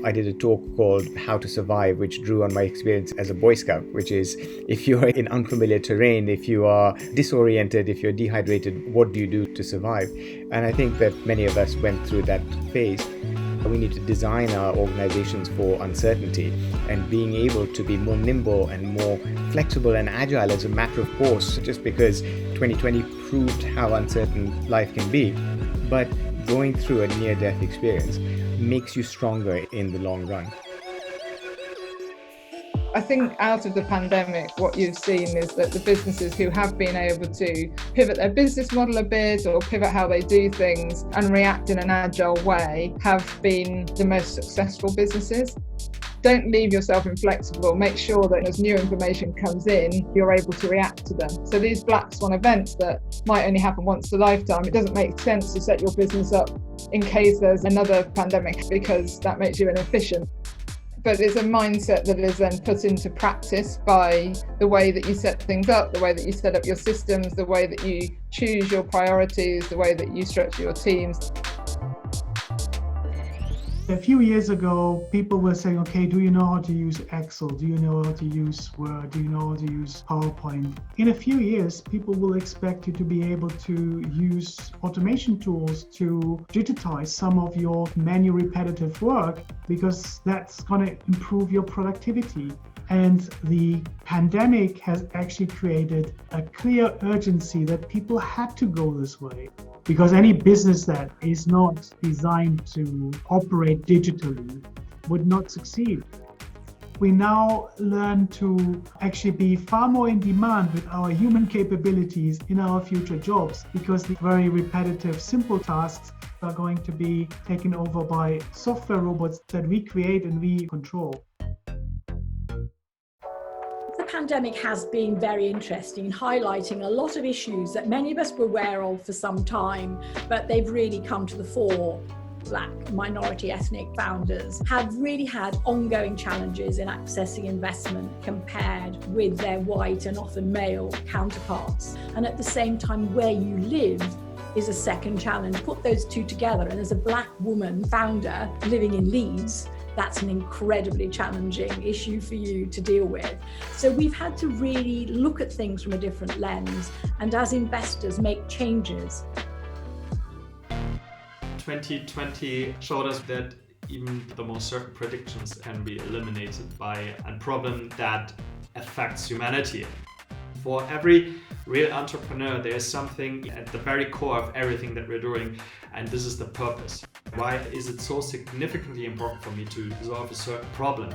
I did a talk called How to Survive, which drew on my experience as a Boy Scout, which is if you're in unfamiliar terrain, if you are disoriented, if you're dehydrated, what do you do to survive? And I think that many of us went through that phase. We need to design our organizations for uncertainty, and being able to be more nimble and more flexible and agile as a matter of course, just because 2020 proved how uncertain life can be. But going through a near-death experience makes you stronger in the long run. I think out of the pandemic, what you've seen is that the businesses who have been able to pivot their business model a bit or pivot how they do things and react in an agile way have been the most successful businesses. Don't leave yourself inflexible. Make sure that as new information comes in, you're able to react to them. So these black swan events that might only happen once a lifetime, it doesn't make sense to set your business up in case there's another pandemic, because that makes you inefficient. But it's a mindset that is then put into practice by the way that you set things up, the way that you set up your systems, the way that you choose your priorities, the way that you structure your teams. A few years ago, people were saying, okay, do you know how to use Excel? Do you know how to use Word? Do you know how to use PowerPoint? In a few years, people will expect you to be able to use automation tools to digitize some of your manual repetitive work, because that's going to improve your productivity. And the pandemic has actually created a clear urgency that people had to go this way, because any business that is not designed to operate digitally would not succeed. We now learn to actually be far more in demand with our human capabilities in our future jobs, because the very repetitive, simple tasks are going to be taken over by software robots that we create and we control. The pandemic has been very interesting in highlighting a lot of issues that many of us were aware of for some time, but they've really come to the fore. Black, minority, ethnic founders have really had ongoing challenges in accessing investment compared with their white and often male counterparts. And at the same time, where you live is a second challenge. Put those two together, and as a Black woman founder living in Leeds, that's an incredibly challenging issue for you to deal with. So we've had to really look at things from a different lens, and as investors make changes. 2020 showed us that even the most certain predictions can be eliminated by a problem that affects humanity. For every real entrepreneur, there is something at the very core of everything that we're doing, and this is the purpose. Why is it so significantly important for me to solve a certain problem?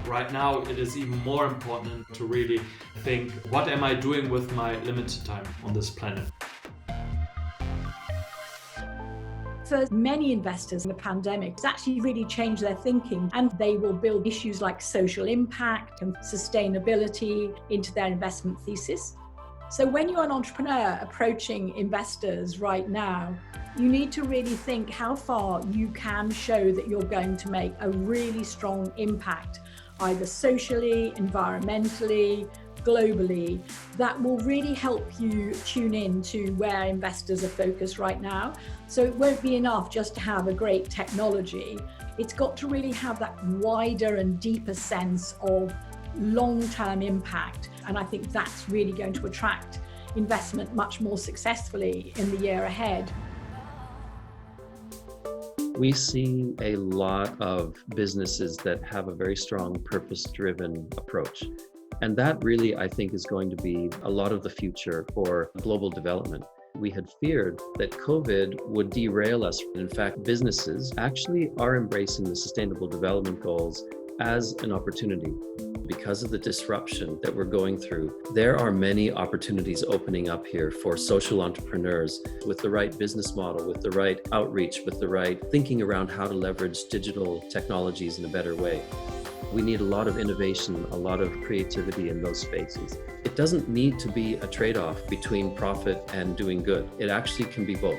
Right now, it is even more important to really think, what am I doing with my limited time on this planet? For many investors in the pandemic, it's actually really changed their thinking, and they will build issues like social impact and sustainability into their investment thesis. So when you're an entrepreneur approaching investors right now, you need to really think how far you can show that you're going to make a really strong impact, either socially, environmentally, globally, that will really help you tune in to where investors are focused right now. So it won't be enough just to have a great technology. It's got to really have that wider and deeper sense of long-term impact. And I think that's really going to attract investment much more successfully in the year ahead. We see a lot of businesses that have a very strong purpose-driven approach. And that really, I think, is going to be a lot of the future for global development. We had feared that COVID would derail us. In fact, businesses actually are embracing the Sustainable Development Goals as an opportunity. Because of the disruption that we're going through, there are many opportunities opening up here for social entrepreneurs with the right business model, with the right outreach, with the right thinking around how to leverage digital technologies in a better way. We need a lot of innovation, a lot of creativity in those spaces. It doesn't need to be a trade-off between profit and doing good. It actually can be both.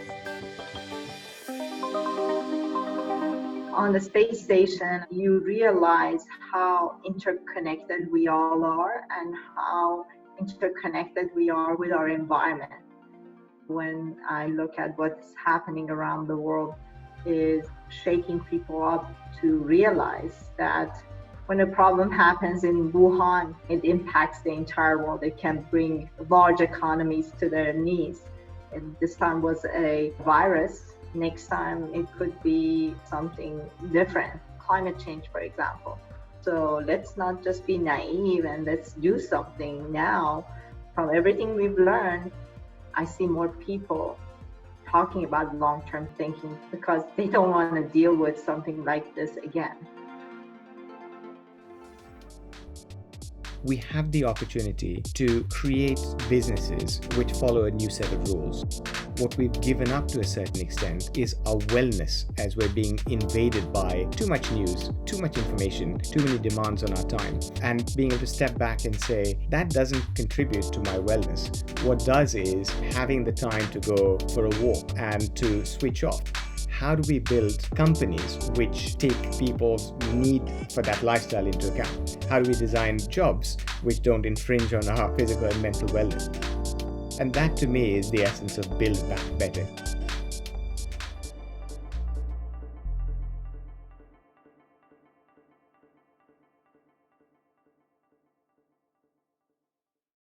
On the space station, you realize how interconnected we all are and how interconnected we are with our environment. When I look at what's happening around the world, is shaking people up to realize that when a problem happens in Wuhan, it impacts the entire world. It can bring large economies to their knees. And this time was a virus. Next time it could be something different, climate change, for example. So let's not just be naive and let's do something now. From everything we've learned, I see more people talking about long-term thinking because they don't want to deal with something like this again. We have the opportunity to create businesses which follow a new set of rules. What we've given up to a certain extent is our wellness, as we're being invaded by too much news, too much information, too many demands on our time, and being able to step back and say, that doesn't contribute to my wellness. What does is having the time to go for a walk and to switch off. How do we build companies which take people's need for that lifestyle into account? How do we design jobs which don't infringe on our physical and mental wellness? And that to me is the essence of Build Back Better.